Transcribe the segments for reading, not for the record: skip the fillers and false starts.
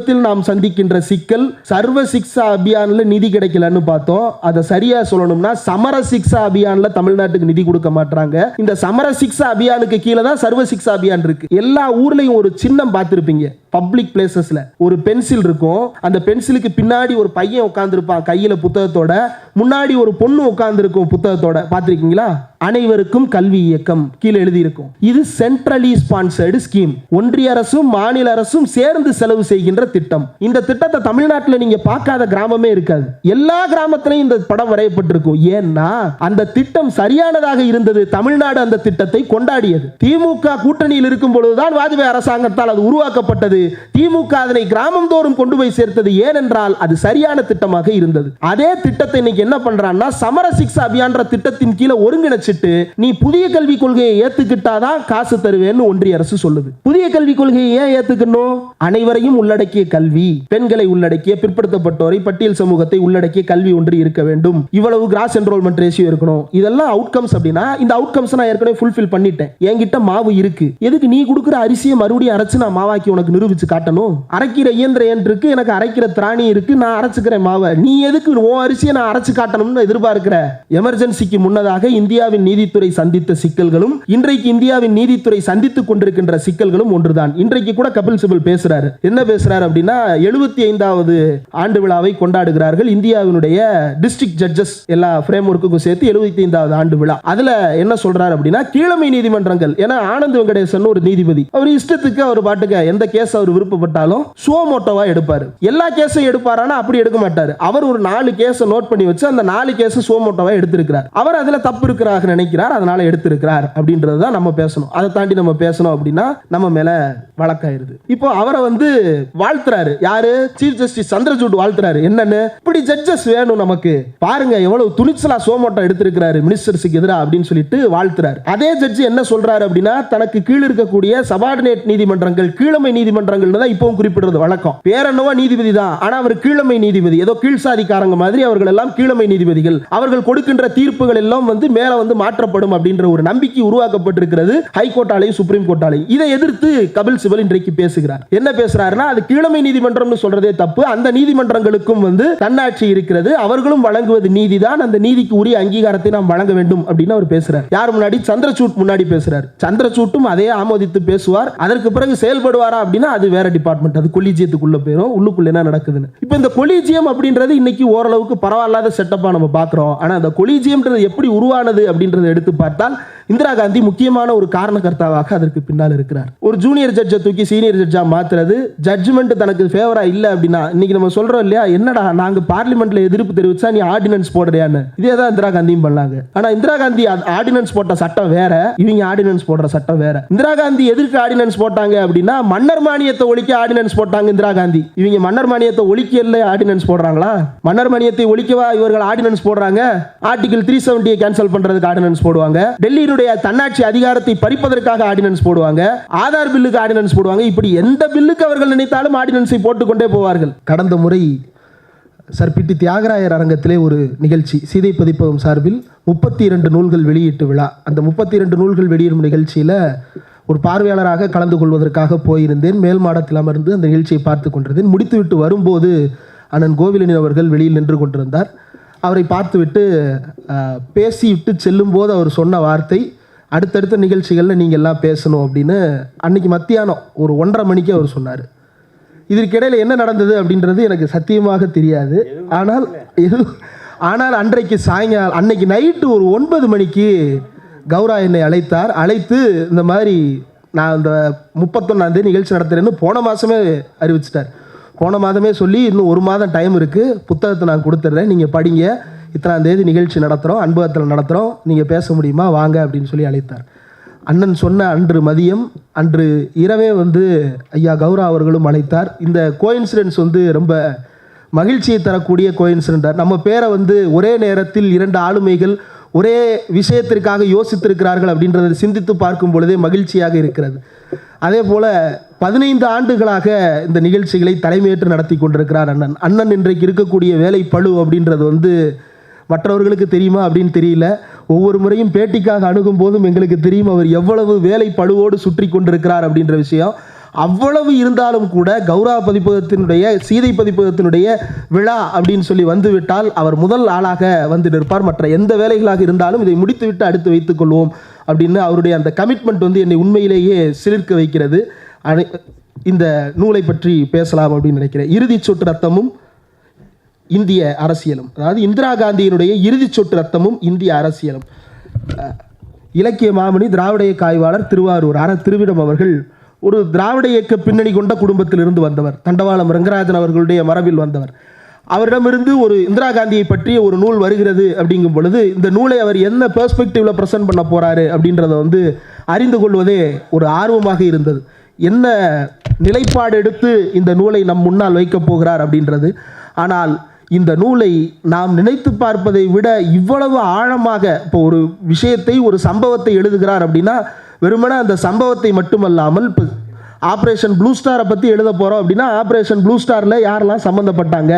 சமீபத்தில் நாம் சந்திக்கின்ற சிக்கல் சர்வ சிக்ஷா அபியான்ல நிதி கிடைக்கலன்னு பார்த்தோம். அதை சரியா சொல்லணும்னா சமர சிக்ஷா அபியான்ல தமிழ்நாட்டுக்கு நிதி கொடுக்க மாட்டாங்க. இந்த சமர சிக்ஷா அபியானுக்கு கீழே தான் சர்வ சிக்ஷா அபியான் இருக்கு. எல்லா ஊர்லயும் ஒரு சின்னம் பார்த்திருப்பீங்க. பப்ளிக் பிளேசஸ்ல ஒரு பென்சில் இருக்கும். அந்த பென்சிலுக்கு பின்னாடி ஒரு பையன் உட்கார்ந்துருப்பான் கையில புத்தகத்தோட, முன்னாடி ஒரு பொண்ணு உட்கார்ந்துருக்கும் புத்தகத்தோட. பார்த்திருக்கீங்களா? அனைவருக்கும் கல்வி இயக்கம் கீழே எழுதி இருக்கும். இது சென்ட்ரலி ஸ்பான்சர்டு ஸ்கீம். ஒன்றிய அரசும் மாநில அரசும் சேர்ந்து செலவு செய்கின்ற திட்டம். இந்த திட்டத்தை தமிழ்நாட்டில் நீங்க பார்க்காத கிராமமே இருக்காது. எல்லா கிராமத்திலையும் இந்த படம் வரையப்பட்டிருக்கும். ஏன்னா அந்த திட்டம் சரியானதாக இருந்தது. தமிழ்நாடு அந்த திட்டத்தை கொண்டாடியது. திமுக கூட்டணியில் இருக்கும் பொழுதுதான் வாஜ்பாய் அரசாங்கத்தால் அது உருவாக்கப்பட்டது. திமுக அதனை கிராமம் தோறும் கொண்டு போய் சேர்த்தது. ஏனென்றால் அது சரியான திட்டமாக இருந்தது. அதே திட்டத்தை இன்னைக்கு என்ன பண்றான்னா சமர சிக்ஷா அபியான் திட்டத்தின் கீழே ஒருங்கிணைச்சு நீ புதிய கல்விக் கொள்கையை ஏத்துக்கிட்டாதான் காசு தருவேன்னு ஒன்றிய அரசு சொல்லுது. புதிய கல்விக் கொள்கையை ஏன் ஏத்துக்கணும்? அனைவரையும் உள்ளடக்கிய கல்வி, பெண்களை உள்ளடக்கிய, பிற்படுத்தப்பட்டோரை, பட்டியல் சமூகத்தை உள்ளடக்கிய கல்வி ஒன்று இருக்க வேண்டும். இவ்வளவு கிராஸ் என்ரோல்மெண்ட் ரேஷியோ இருக்கணும். இதெல்லாம் அவுட்கம்ஸ். அப்படின்னா இந்த அவுட்கம்ஸ் நான் ஏற்கனவே ஃபுல்ஃபில் பண்ணிட்டேன். என்கிட்ட மாவு இருக்கு. எதுக்கு நீ கொடுக்குற அரிசியை மறுபடியும் அரைச்சு நான் மாவாக்கி உனக்கு நிரூபிச்சு காட்டணும்? அரைக்கிற இயந்திரம் இருக்கு, எனக்கு அரைக்கிற திராணி இருக்கு, நான் அரைச்சுக்கிறேன் மாவை. நீ எதுக்கு உன் அரிசியை நான் அரைச்சு காட்டணும்னு எதிர்பார்க்கிற? எமர்ஜென்சிக்கு முன்னதாக இந்தியாவின் நீதித்துறை சந்தித்த சிக்கல்களும் இன்றைக்கு இந்தியாவின் நீதித்துறை சந்தித்துக் கொண்டிருக்கின்ற சிக்கல்களும் ஒன்றுதான். இன்றைக்கு கூட கபில் சிபல் பேசுறாரு. என்ன பேசுறாரு அப்படின்னா 75வது ஆண்டு விழாவை கொண்டாடுகிறார்கள். இந்தியாவினுடைய டிஸ்ட்ரிக்ட் ஜட்ஜஸ் எல்லா ஃப்ரேம்வொர்க்குக்கும் சேர்த்து 75வது ஆண்டு விழா. அதுல என்ன சொல்றாரு அப்படின்னா கீழமை நீதிமன்றங்கள், ஏன்னா ஆனந்த் வெங்கடேசன் ஒரு நீதிபதி, அவர் இஷ்டத்துக்கு அவர் பாட்டுக்க எந்த கேஸ் அவர் விருப்பப்பட்டாலும் சுவமோட்டோவா எடுப்பாரு. எல்லா கேஸும் எடுப்பாரானா அப்படி எடுக்க மாட்டாரு. அவர் ஒரு 4 கேஸை நோட் பண்ணி வச்சு அந்த 4 கேஸ் சுவமோட்டோவா எடுத்திருக்கிறார். அவர் அதுல தப்பு இருக்கிறார் நினைக்கிறார், அதனால எடுத்திருக்கிறார் அப்படின்றது தான் நம்ம பேசணும். அதை தாண்டி நம்ம பேசணும் அப்படின்னா நம்ம மேல வழக்காயிருது. இப்போ அவரை வாழ்த்துறாரு. யாரு? சீஃப் ஜஸ்டிஸ் சந்திரசூட் வாழ்த்துறாரு. என்னன்னு? இப்படி ஜட்ஜஸ் வேணும் நமக்கு, பாருங்க எவ்வளவு துணிச்சலா சோமோட்டோ எடுத்திருக்கிறாரு மினிஸ்டர்ஸுக்கு எதிராக அப்படின்னு சொல்லிட்டு வாழ்த்துறாரு. அதே ஜட்ஜ் என்ன சொல்றாரு அப்படின்னா தனக்கு கீழ் இருக்கக்கூடிய சபார்டினேட் நீதிமன்றங்கள், கீழமை நீதிமன்றங்கள் தான் இப்பவும் குறிப்பிடுறது வழக்கம். பேரனவா நீதிபதி தான், ஆனா அவர் கீழமை நீதிபதி. ஏதோ கீழ்சாதிக்காரங்க மாதிரி அவர்கள் எல்லாம் கீழமை நீதிபதிகள். அவர்கள் கொடுக்கின்ற தீர்ப்புகள் எல்லாம் மேல மாற்றப்படும் அப்படின்ற ஒரு நம்பிக்கை உருவாக்கப்பட்டிருக்கிறது ஹைகோர்ட்டாலையும் சுப்ரீம் கோர்ட்டாலையும். இதை எதிர்த்து கபில் சிபல் இன்றைக்கு பேசுகிறார். என்ன பேசுறாருன்னா அது கீழமை நீதிமன்றம்னு சொல்றதே தப்பு. அந்த நீதிமன்றங்களுக்கும் தன்னாட்சி இருக்கிறது. அவர்களும் வழங்குவது நீதிதான். அந்த நீதிக்கு உரிய அங்கீகாரத்தை நாம் வழங்க வேண்டும் அப்படின்னு அவர் பேசுறார். யார் முன்னாடி? சந்திரசூட் முன்னாடி பேசுறார். சந்திரசூட்டும் அதே ஆமோதித்து பேசுவார். அதற்கு பிறகு செயல்படுவாரா அப்படின்னா அது வேற டிபார்ட்மெண்ட். அது கொலிஜியத்துக்குள்ள போயிரும். உள்ளுக்குள்ள என்ன நடக்குதுன்னு. இப்போ இந்த கொலிஜியம் அப்படின்றது இன்னைக்கு ஓரளவுக்கு பரவாயில்லாத செட்டப்பா நம்ம பார்க்கிறோம். ஆனா அந்த கொலிஜியம்ன்றது எப்படி உருவானது அப்படின்றத எடுத்து பார்த்தால் இந்திரா காந்தி முக்கியமான ஒரு காரணகர்த்தாவாக அதற்கு பின்னால் இருக்கிறார். ஒரு ஜூனியர் ஜட்ஜை தூக்கி சீனியர் ஜட்ஜா மாத்துறது, ஜட்ஜ்மெண்ட் தனக்கு ஃபேவரா இல்ல அப்படின்னா இன்னைக்கு நம்ம சொல்றோம் இல்லையா, என்னடா நாங்க பார்லிமெண்ட்ல எதிர்ப்பு தெரிவிச்சா நீ ஆர்டினன்ஸ் போடுறியான்னு. இதே தான் இந்திரா காந்தியும் பண்ணாங்க. ஆனா இந்திரா காந்தி ஆர்டினன்ஸ் போட்ட சட்டம் வேற, இவங்க ஆர்டினன்ஸ் போடுற சட்டம் வேற. இந்திரா காந்தி எதிர்க்கு ஆர்டினன்ஸ் போட்டாங்க அப்படின்னா மன்னர் மானியத்தை ஒழிக்க ஆர்டினன்ஸ் போட்டாங்க இந்திரா காந்தி. இவங்க மன்னர் மானியத்தை ஒழிக்கல ஆர்டினன்ஸ் போடுறாங்களா? மன்னர் மானியத்தை ஒழிக்கவா இவர்கள் ஆர்டினன்ஸ் போடுறாங்க? ஆர்டிகல் 370 கேன்சல் பண்றதுக்கு ஆர்டினன்ஸ் போடுவாங்க. டெல்லியினுடைய தன்னாட்சி அதிகாரத்தை பறிப்பதற்காக ஆர்டினன்ஸ் போடுவாங்க. ஆதார் பில்லுக்கு ஆர்டினன்ஸ் போடுவாங்க. இப்படி எந்த பில்லுக்கு அவர்கள் நினைத்தாலும் ஆர்டினன்ஸை போட்டுக்கொண்டே போவார்கள். கடந்த முறை சர்பிட்டி தியாகராயர் அரங்கத்திலே ஒரு நிகழ்ச்சி, சீதை பதிப்பகம் சார்பில் 32 நூல்கள் வெளியீட்டு விழா. அந்த 32 நூல்கள் வெளியிடும் நிகழ்ச்சியில் ஒரு பார்வையாளராக கலந்து கொள்வதற்காக போயிருந்தேன். மேல் மாடத்தில் அமர்ந்து அந்த நிகழ்ச்சியை பார்த்து கொண்டிருந்தேன். முடித்துவிட்டு வரும்போது அண்ணன் கோவிலன் அவர்கள் வெளியில் நின்று கொண்டிருந்தார். அவரை பார்த்துவிட்டு பேசிவிட்டு செல்லும்போது அவர் சொன்ன வார்த்தை, அடுத்தடுத்த நிகழ்ச்சிகளில் நீங்கள் எல்லாம் பேசணும் அப்படின்னு. அன்னைக்கு மத்தியானம் ஒரு 1:30 மணிக்கு அவர் சொன்னார். இதற்கிடையில் என்ன நடந்தது அப்படின்றது எனக்கு சத்தியமாக தெரியாது. ஆனால் அன்றைக்கு சாயங்காலம், அன்னைக்கு நைட்டு ஒரு 9 மணிக்கு கௌரா என்னை அழைத்தார். அழைத்து இந்த மாதிரி நான் இந்த 31ஆம் தேதி நிகழ்ச்சி நடத்துகிறேன்னு போன மாதமே அறிவிச்சிட்டார். போன மாதமே சொல்லி இன்னும் 1 மாதம் டைம் இருக்குது, புத்தகத்தை நான் கொடுத்துட்றேன், நீங்கள் படிங்க, இத்தனாம் தேதி நிகழ்ச்சி நடத்துகிறோம், அன்பகத்தில் நடத்துகிறோம், நீங்கள் பேச முடியுமா வாங்க அப்படின்னு சொல்லி அழைத்தார். அண்ணன் சொன்ன அன்று மதியம், அன்று இரவே ஐயா கௌரா அவர்களும் அழைத்தார். இந்த கோயின்சிடென்ஸ் ரொம்ப மகிழ்ச்சியை தரக்கூடிய கோயின்சிடென்ட். நம்ம பேரை ஒரே நேரத்தில் 2 ஆளுமைகள் ஒரே விஷயத்திற்காக யோசித்திருக்கிறார்கள் அப்படின்றத சிந்தித்து பார்க்கும் பொழுதே மகிழ்ச்சியாக இருக்கிறது. அதே போல் 15 ஆண்டுகளாக இந்த நிகழ்ச்சிகளை தலைமையேற்று நடத்தி கொண்டிருக்கிறார் அண்ணன். அண்ணன் இன்றைக்கு இருக்கக்கூடிய வேலை பளு அப்படின்றது மற்றவர்களுக்கு தெரியுமா அப்படின்னு தெரியல. ஒவ்வொரு முறையும் பேட்டிக்காக அணுகும் போதும் எங்களுக்கு தெரியும் அவர் எவ்வளவு வேலை பளுவோடு சுற்றி கொண்டிருக்கிறார் அப்படின்ற விஷயம். அவ்வளவு இருந்தாலும் கூட கௌரவ பதிப்பகத்தினுடைய சீதை பதிப்பகத்தினுடைய விழா அப்படின்னு சொல்லி வந்துவிட்டால் அவர் முதல் ஆளாக வந்து நிற்பார். மற்ற எந்த வேலைகளாக இருந்தாலும் இதை முடித்துவிட்டு அடுத்து வைத்துக் கொள்வோம் அப்படின்னு அவருடைய அந்த கமிட்மெண்ட் வந்து என்னை உண்மையிலேயே சிலிர்க்க வைக்கிறது. இந்த நூலை பற்றி பேசலாம் அப்படின்னு நினைக்கிறேன். இறுதி சொட்டு ரத்தமும் இந்திய அரசியலும், அதாவது இந்திரா காந்தியினுடைய இறுதி சொட்டு ரத்தமும் இந்திய அரசியலும். இலக்கிய மாமணி திராவிட இயக்க ஆய்வாளர் திருவாரூர் திருவிடம் அவர்கள் ஒரு திராவிட இயக்க பின்னணி கொண்ட குடும்பத்திலிருந்து வந்தவர், தண்டவாளம் ரங்கராஜன் அவர்களுடைய மரபில் வந்தவர். அவரிடமிருந்து ஒரு இந்திரா காந்தியை பற்றிய ஒரு நூல் வருகிறது அப்படிங்கும் பொழுது இந்த நூலை அவர் என்ன பெர்ஸ்பெக்டிவ்ல ப்ரெசென்ட் பண்ண போறாரு அப்படின்றத வந்து அறிந்து கொள்வதே ஒரு ஆர்வமாக இருந்தது. என்ன நிலைப்பாடு எடுத்து இந்த நூலை நம் முன்னால் வைக்கப் போகிறார் அப்படின்றது. ஆனால் இந்த நூலை நாம் நினைத்து பார்ப்பதை விட இவ்வளவு ஆழமாக, இப்போ ஒரு விஷயத்தை ஒரு சம்பவத்தை எழுதுகிறார் அப்படின்னா வெறுமனே அந்த சம்பவத்தை மட்டுமல்லாமல், இப்போ ஆப்ரேஷன் ப்ளூ ஸ்டாரை பற்றி எழுத போகிறோம் அப்படின்னா ஆப்ரேஷன் ப்ளூ ஸ்டாரில் யாரெல்லாம் சம்மந்தப்பட்டாங்க,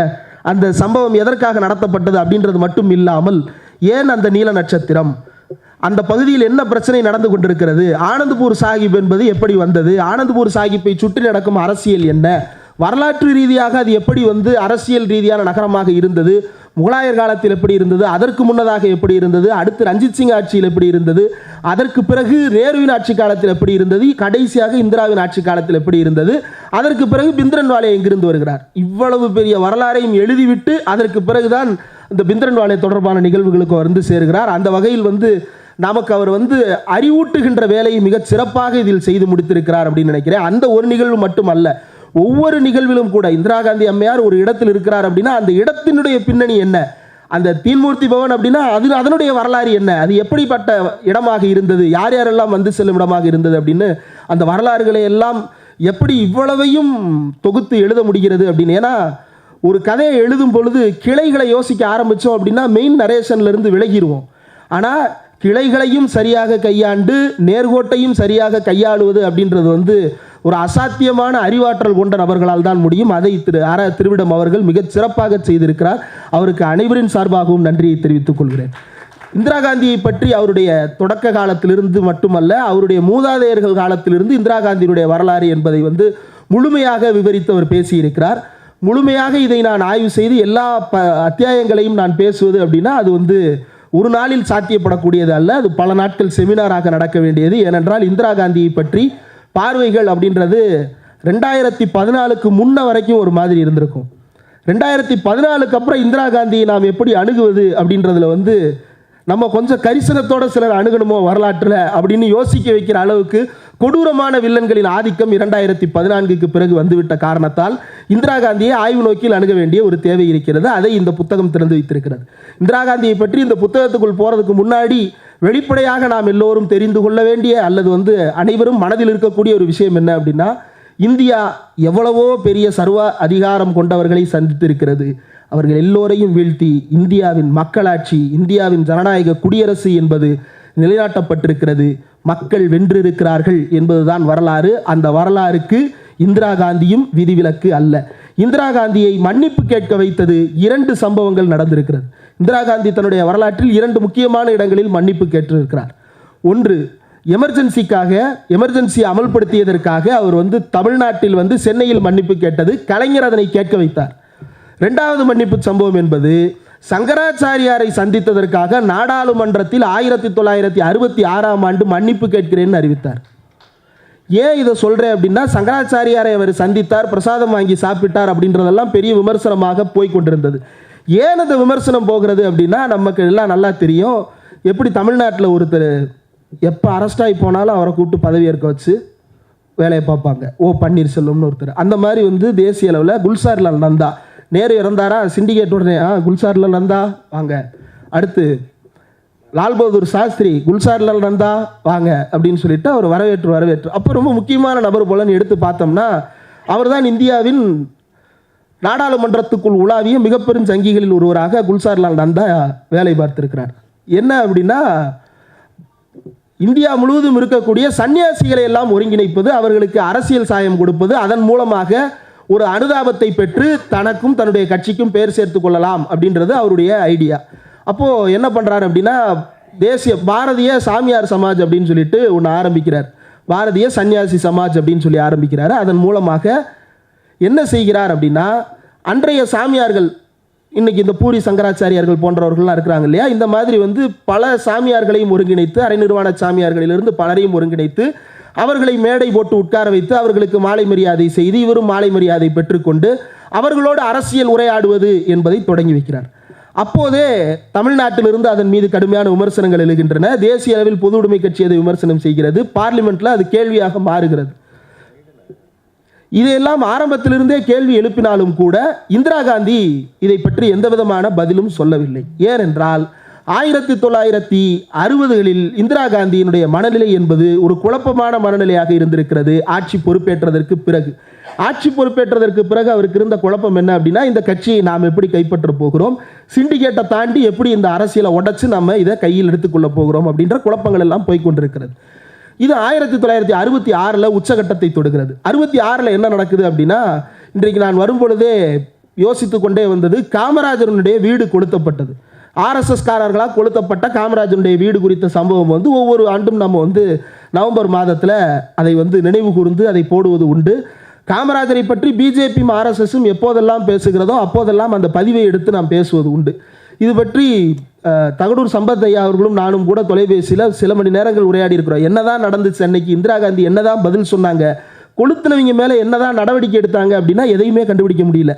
அந்த சம்பவம் எதற்காக நடத்தப்பட்டது அப்படின்றது மட்டும் இல்லாமல், ஏன் அந்த நீல நட்சத்திரம், அந்த பகுதியில் என்ன பிரச்சனை நடந்து கொண்டிருக்கிறது, ஆனந்த்பூர் சாஹிப் என்பது எப்படி வந்தது, ஆனந்த்பூர் சாஹிப்பை சுற்றி நடக்கும் அரசியல் என்ன, வரலாற்று ரீதியாக அது எப்படி வந்து அரசியல் ரீதியான நகரமாக இருந்தது, முகலாயர் காலத்தில் எப்படி இருந்தது, அதற்கு முன்னதாக எப்படி இருந்தது, அடுத்து ரஞ்சித் சிங் ஆட்சியில் எப்படி இருந்தது, அதற்கு பிறகு நேருவின் ஆட்சி காலத்தில் எப்படி இருந்தது, கடைசியாக இந்திராவின் ஆட்சி காலத்தில் எப்படி இருந்தது, அதற்கு பிறகு பிந்திரன்வாலே எங்கிருந்து வருகிறார், இவ்வளவு பெரிய வரலாறையும் எழுதிவிட்டு அதற்கு பிறகுதான் இந்த பிந்திரன்வாலே தொடர்பான நிகழ்வுகளுக்கு வந்து சேருகிறார். அந்த வகையில் வந்து நமக்கு அவர் வந்து அறிவூட்டுகின்ற வேலையை மிக சிறப்பாக இதில் செய்து முடித்திருக்கிறார் அப்படின்னு நினைக்கிறேன். அந்த ஒரு நிகழ்வு மட்டுமல்ல, ஒவ்வொரு நிகழ்விலும் கூட இந்திரா காந்தி அம்மையார் ஒரு இடத்தில் இருக்கிறார் அப்படின்னா அந்த இடத்தினுடைய பின்னணி என்ன, அந்த தீன்மூர்த்தி பவன் அப்படின்னா அதனுடைய வரலாறு என்ன, அது எப்படிப்பட்ட இடமாக இருந்தது, யார் யாரெல்லாம் வந்து செல்லும் இடமாக இருந்தது அப்படின்னு அந்த வரலாறுகளை எல்லாம் எப்படி இவ்வளவையும் தொகுத்து எழுத முடிகிறது அப்படின்னு. ஏன்னா ஒரு கதையை எழுதும் பொழுது கிளைகளை யோசிக்க ஆரம்பித்தோம் அப்படின்னா மெயின் நரேஷன்லேருந்து விலகிடுவோம். ஆனால் கிளைகளையும் சரியாக கையாண்டு நேர்கோட்டையும் சரியாக கையாளுவது அப்படின்றது வந்து ஒரு அசாத்தியமான அறிவாற்றல் கொண்ட நபர்களால் தான் முடியும். அதை திருவிடம் அவர்கள் மிகச் சிறப்பாக செய்திருக்கிறார். அவருக்கு அனைவரின் சார்பாகவும் நன்றியை தெரிவித்துக் கொள்கிறேன். இந்திரா காந்தியை பற்றி அவருடைய தொடக்க காலத்திலிருந்து மட்டுமல்ல, அவருடைய மூதாதையர்கள் காலத்திலிருந்து இந்திரா காந்தியினுடைய வரலாறு என்பதை வந்து முழுமையாக விவரித்து அவர் பேசியிருக்கிறார். முழுமையாக இதை நான் ஆய்வு செய்து எல்லா அத்தியாயங்களையும் நான் பேசுவது அப்படின்னா அது வந்து ஒரு நாளில் சாத்தியப்படக்கூடியது அல்ல. அது பல நாட்கள் செமினாராக நடக்க வேண்டியது. ஏனென்றால் இந்திரா காந்தியை பற்றி பார்வைகள் அப்படின்றது 2014க்கு முன்ன வரைக்கும் ஒரு மாதிரி இருந்திருக்கும். 2014க்கு அப்புறம் இந்திரா காந்தியை நாம் எப்படி அணுகுவது அப்படின்றதுல வந்து நம்ம கொஞ்சம் கரிசனத்தோடு சிலர் அணுகணுமோ வரலாற்றில் அப்படின்னு யோசிக்க வைக்கிற அளவுக்கு கொடூரமான வில்லன்களின் ஆதிக்கம் 2014க்கு பிறகு வந்துவிட்ட காரணத்தால் இந்திரா காந்தியை ஆய்வு நோக்கில் அணுக வேண்டிய ஒரு தேவை இருக்கிறது. அதை இந்த புத்தகம் திறந்து வைத்திருக்கிறது. இந்திரா காந்தியை பற்றி இந்த புத்தகத்துக்குள் போகிறதுக்கு முன்னாடி வெளிப்படையாக நாம் எல்லோரும் தெரிந்து கொள்ள வேண்டிய அல்லது வந்து அனைவரும் மனதில் இருக்கக்கூடிய ஒரு விஷயம் என்ன அப்படின்னா, இந்தியா எவ்வளவோ பெரிய சர்வ அதிகாரம் கொண்டவர்களை சந்தித்திருக்கிறது. அவர்கள் எல்லோரையும் வீழ்த்தி இந்தியாவின் மக்களாட்சி, இந்தியாவின் ஜனநாயக குடியரசு என்பது நிலைநாட்டப்பட்டிருக்கிறது. மக்கள் வென்றிருக்கிறார்கள் என்பதுதான் வரலாறு. அந்த வரலாறுக்கு இந்திரா காந்தியும் விதிவிலக்கு அல்ல. இந்திரா காந்தியை மன்னிப்பு கேட்க வைத்தது 2 சம்பவங்கள் நடந்திருக்கிறது. இந்திரா காந்தி தன்னுடைய வரலாற்றில் 2 முக்கியமான இடங்களில் மன்னிப்பு கேட்டிருக்கிறார். ஒன்று, எமர்ஜென்சி அமல்படுத்தியதற்காக அவர் வந்து தமிழ்நாட்டில் வந்து சென்னையில் மன்னிப்பு கேட்டது, கலைஞர் அதனை கேட்க வைத்தார். 2வது மன்னிப்பு சம்பவம் என்பது சங்கராச்சாரியாரை சந்தித்ததற்காக நாடாளுமன்றத்தில் 1966ஆம் ஆண்டு மன்னிப்பு கேட்கிறேன்னு அறிவித்தார். ஏன் இதை சொல்கிறேன் அப்படின்னா, சங்கராச்சாரியாரை அவர் சந்தித்தார், பிரசாதம் வாங்கி சாப்பிட்டார் அப்படின்றதெல்லாம் பெரிய விமர்சனமாக போய்கொண்டிருந்தது. ஏன் அந்த விமர்சனம் போகிறது அப்படின்னா, நமக்கு எல்லாம் நல்லா தெரியும். எப்படி தமிழ்நாட்டில் ஒருத்தர் எப்போ அரெஸ்ட் ஆகி போனாலும் அவரை கூப்பிட்டு பதவி ஏற்க வச்சு வேலையை பார்ப்பாங்க. ஓ பன்னீர்செல்வம்னு ஒருத்தர். அந்த மாதிரி வந்து தேசிய அளவில் குல்சார்லால் நந்தா, நேரு இறந்தாரா, சிண்டிகேட் உடனே குல்சார்லால் நந்தா வாங்க, அடுத்து லால் பகதூர் சாஸ்திரி குல்சார்லால் நந்தா வாங்க அப்படின்னு சொல்லிட்டு அவர் வரவேற்று அப்போ ரொம்ப முக்கியமான நபர் போலன்னு எடுத்து பார்த்தோம்னா அவர் தான் இந்தியாவின் நாடாளுமன்றத்துக்குள் உலாவிய மிகப்பெரும் சங்கிகளில் ஒருவராக குல்சார்லால் நந்தா வேலை பார்த்திருக்கிறார். என்ன அப்படின்னா, இந்தியா முழுவதும் இருக்கக்கூடிய சன்னியாசிகளை எல்லாம் ஒருங்கிணைப்பது, அவர்களுக்கு அரசியல் சாயம் கொடுப்பது, அதன் மூலமாக ஒரு அனுதாபத்தை பெற்று தனக்கும் தன்னுடைய கட்சிக்கும் பெயர் சேர்த்து கொள்ளலாம் அப்படின்றது அவருடைய ஐடியா. அப்போது என்ன பண்ணுறாரு அப்படின்னா, தேசிய பாரதிய சாமியார் சமாஜ் அப்படின்னு சொல்லிட்டு ஒன்று ஆரம்பிக்கிறார். பாரதிய சன்னியாசி சமாஜ் அப்படின்னு சொல்லி ஆரம்பிக்கிறாரு. அதன் மூலமாக என்ன செய்கிறார் அப்படின்னா, அன்றைய சாமியார்கள், இன்னைக்கு இந்த பூரி சங்கராச்சாரியார்கள் போன்றவர்கள்லாம் இருக்கிறாங்க இல்லையா, இந்த மாதிரி பல சாமியார்களையும் ஒருங்கிணைத்து, அரை நிர்வாண சாமியார்களிலிருந்து பலரையும் ஒருங்கிணைத்து அவர்களை மேடை போட்டு உட்கார வைத்து அவர்களுக்கு மாலை மரியாதை செய்து இவரும் மாலை மரியாதை பெற்றுக்கொண்டு அவர்களோடு அரசியல் உரையாடுவது என்பதை தொடங்கி வைக்கிறார். அப்போதே தமிழ்நாட்டிலிருந்து அதன் மீது கடுமையான விமர்சனங்கள் எழுகின்றன. தேசிய அளவில் பொது உடைமை கட்சி அதை விமர்சனம் செய்கிறது. பார்லிமெண்ட்ல அது கேள்வியாக மாறுகிறது. இதையெல்லாம் ஆரம்பத்திலிருந்தே கேள்வி எழுப்பினாலும் கூட இந்திரா காந்தி இதை பற்றி எந்த விதமான பதிலும் சொல்லவில்லை. ஏனென்றால் 1960களில் இந்திரா காந்தியினுடைய மனநிலை என்பது ஒரு குழப்பமான மனநிலையாக இருந்திருக்கிறது. ஆட்சி பொறுப்பேற்றதற்கு பிறகு அவருக்கு இருந்த குழப்பம் என்ன அப்படின்னா, இந்த கட்சியை நாம் எப்படி கைப்பற்ற போகிறோம், சிண்டிகேட்டை தாண்டி எப்படி இந்த அரசியலை உடைச்சு நம்ம இதை கையில் எடுத்துக்கொள்ள போகிறோம் அப்படின்ற குழப்பங்கள் எல்லாம் போய்கொண்டிருக்கிறது. இது 1966 உச்சகட்டத்தை தொடுகிறது. 66 என்ன நடக்குது அப்படின்னா, இன்றைக்கு நான் வரும்பொழுதே யோசித்து கொண்டே வந்தது, காமராஜருடைய வீடு கொளுத்தப்பட்டது. ஆர்எஸ்எஸ் காரர்களாக கொளுத்தப்பட்ட காமராஜருடைய வீடு குறித்த சம்பவம் ஒவ்வொரு ஆண்டும் நம்ம நவம்பர் மாதத்தில் அதை நினைவு கூர்ந்து அதை போடுவது உண்டு. காமராஜரை பற்றி பிஜேபியும் ஆர்எஸ்எஸும் எப்போதெல்லாம் பேசுகிறதோ அப்போதெல்லாம் அந்த பதிவை எடுத்து நாம் பேசுவது உண்டு. இது பற்றி தகடூர் சம்பத் ஐயா அவர்களும் நானும் கூட தொலைபேசியில் சில மணி நேரங்கள் உரையாடி இருக்கிறோம். என்னதான் நடந்துச்சு அன்னைக்கு, இந்திரா காந்தி என்னதான் பதில் சொன்னாங்க, கொளுத்துனவங்க மேலே என்னதான் நடவடிக்கை எடுத்தாங்க அப்படின்னா எதையுமே கண்டுபிடிக்க முடியல.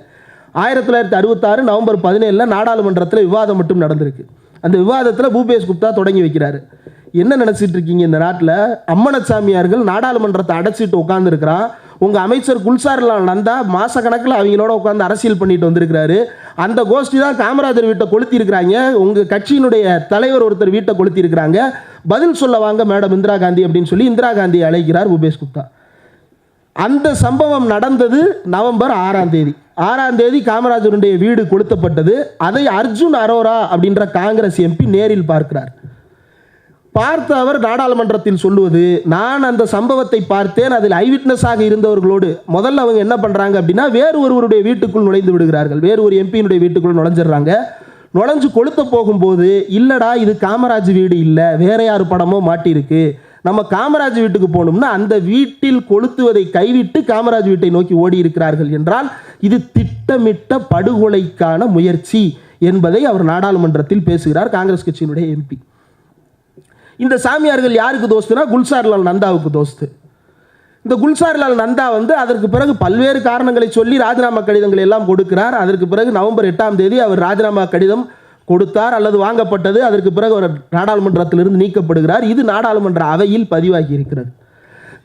1966 நவம்பர் 17 நாடாளுமன்றத்தில் விவாதம் மட்டும் நடந்திருக்கு. அந்த விவாதத்தில் பூபேஷ் குப்தா தொடங்கி வைக்கிறாரு. என்ன நினைச்சிட்டு இருக்கீங்க, இந்த நாட்டில் அம்மனச்சாமியார்கள் நாடாளுமன்றத்தை அடைச்சிட்டு உட்காந்துருக்கிறான், உங்கள் அமைச்சர் குல்சார்லால் நந்தா மாச கணக்கில் அவங்களோட உட்காந்து அரசியல் பண்ணிட்டு வந்திருக்கிறாரு, அந்த கோஷ்டி தான் காமராஜர் வீட்டை கொளுத்தி இருக்கிறாங்க, உங்கள் கட்சியினுடைய தலைவர் ஒருத்தர் வீட்டை கொளுத்தி இருக்கிறாங்க, பதில் சொல்ல வாங்க மேடம் இந்திரா காந்தி அப்படின்னு சொல்லி இந்திரா காந்தியை அழைக்கிறார் பூபேஷ் குப்தா. அந்த சம்பவம் நடந்தது நவம்பர் 6ஆம் தேதி காமராஜருடைய வீடு கொளுத்தப்பட்டது. அதை அர்ஜுன் அரோரா அப்படின்ற காங்கிரஸ் எம்பி நேரில் பார்க்கிறார். பார்த்த அவர் நாடாளுமன்றத்தில் சொல்லுவது, நான் அந்த சம்பவத்தை பார்த்தேன், அதில் ஐவிட்னஸாக இருந்தவர்களோடு முதல்ல அவங்க என்ன பண்றாங்க அப்படின்னா, வேறு ஒருவருடைய வீட்டுக்குள் நுழைந்து விடுகிறார்கள். வேறு ஒரு எம்பியினுடைய வீட்டுக்குள் நுழைஞ்சிடறாங்க. நுழைஞ்சு கொளுத்த போகும்போது, இல்லடா இது காமராஜ் வீடு இல்லை, வேற யார் படமோ மாட்டியிருக்கு, நம்ம காமராஜ் வீட்டுக்கு போகணும்னா அந்த வீட்டில் கொளுத்துவதை கைவிட்டு காமராஜ் வீட்டை நோக்கி ஓடி இருக்கிறார்கள் என்றால் இது திட்டமிட்ட படுகொலைக்கான முயற்சி என்பதை அவர் நாடாளுமன்றத்தில் பேசுகிறார், காங்கிரஸ் கட்சியினுடைய எம்பி. இந்த சாமியார்கள் யாருக்கு தோஸ்துனா, குல்சார்லால் நந்தாவுக்கு தோஸ்து. இந்த குல்சார்லால் நந்தா அதற்கு பிறகு பல்வேறு காரணங்களை சொல்லி ராஜினாமா கடிதங்களை எல்லாம் கொடுக்கிறார். அதற்கு பிறகு நவம்பர் 8ஆம் தேதி அவர் ராஜினாமா கடிதம் கொடுத்தார் அல்லது வாங்கப்பட்டது. அதற்கு பிறகு அவர் நாடாளுமன்றத்திலிருந்து நீக்கப்படுகிறார். இது நாடாளுமன்ற அவையில் பதிவாகி இருக்கிறது.